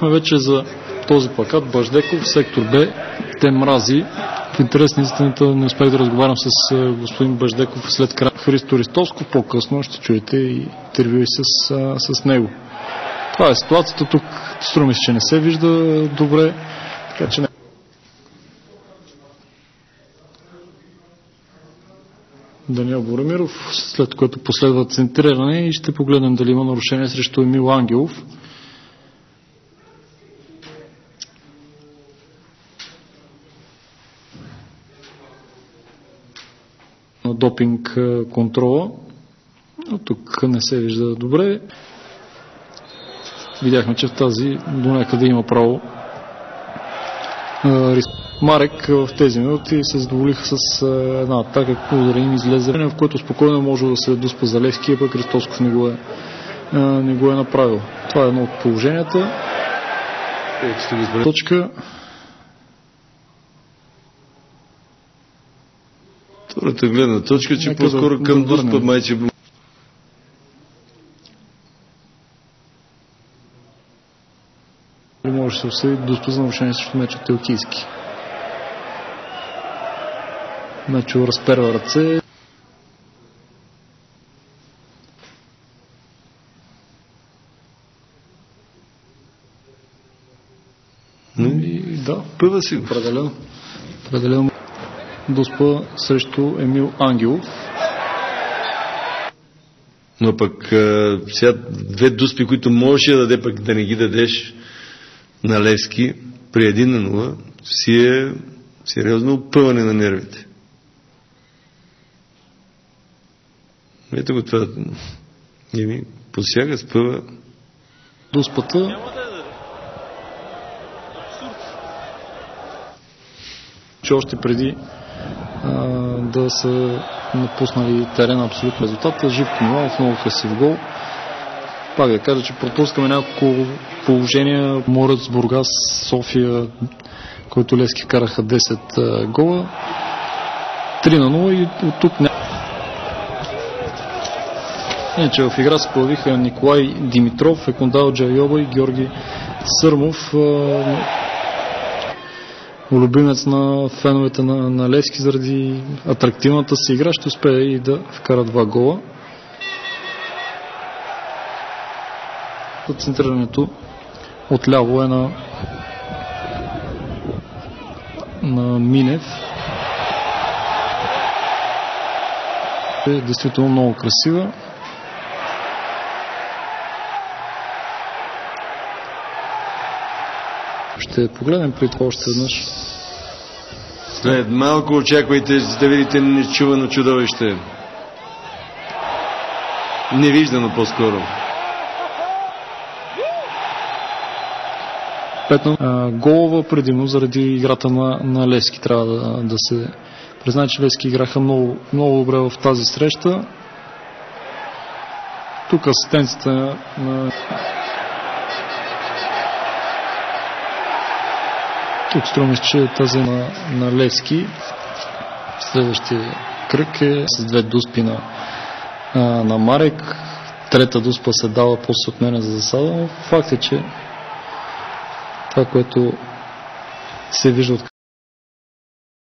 Вече за този плакат Баждеков, сектор Б, те мрази. В интерес на истината не успях да разговарям с господин Баждеков след края. Христо Ристовско, по-късно ще чуете и интервю с него. Това е ситуацията тук. Струми се, че не се вижда добре, така че не. Даниел Боремиров, след което последва центриране и ще погледнем дали има нарушение срещу Емил Ангелов. На допинг контрола, но тук не се вижда добре. Видяхме, че в тази до някъде има право. Марек в тези минути се задоволиха с една атака, да им излезе, в което спокойно може да се доспа за Левски, а пък Ристовсков не го е направил. Това е едно от положенията. Точка. Втората гледна точка, че по-скоро към Дуспа майче. Може да се осъди Дуспа за нарушение срещу Мечо Телкийски. Мечо разперва ръце. И да, пъва си. Определено Дуспа срещу Емил Ангелов. Но пък сега две дуспи, които можеше да даде, пък да не ги дадеш на Левски при 1-0, си е сериозно опъване на нервите. Ето го това. Посяга, спъва. Дуспата. Че още преди да са напуснали терена абсолютно резултата. Живко Миланов, много красив гол. Пак да кажа, че пропускаме няколко положения. Морец, Бургас, София, който Левски караха 10 гола. 3-0 и от тук не. Иначе в игра се появиха Николай Димитров, Екондал Джайоба и Георги Сърмов. Любимец на феновете на Левски заради атрактивната си игра, ще успее и да вкара 2 гола. Центрирането отляво е на Минев. Е действително много красива. Ще погледнем при това още веднъж. След малко очаквайте да видите нечувано чудовище. Невиждано по-скоро. Голова предимно заради играта на Левски. Трябва да се признае, че Левски играха много, много добре в тази среща. Тук асистенцията на тук струва се, че тази на Левски. Следващия кръг е с 2 дуспи на Марек. Трета дуспа се дава после от мене за засада. Факт е, че това, което се вижда от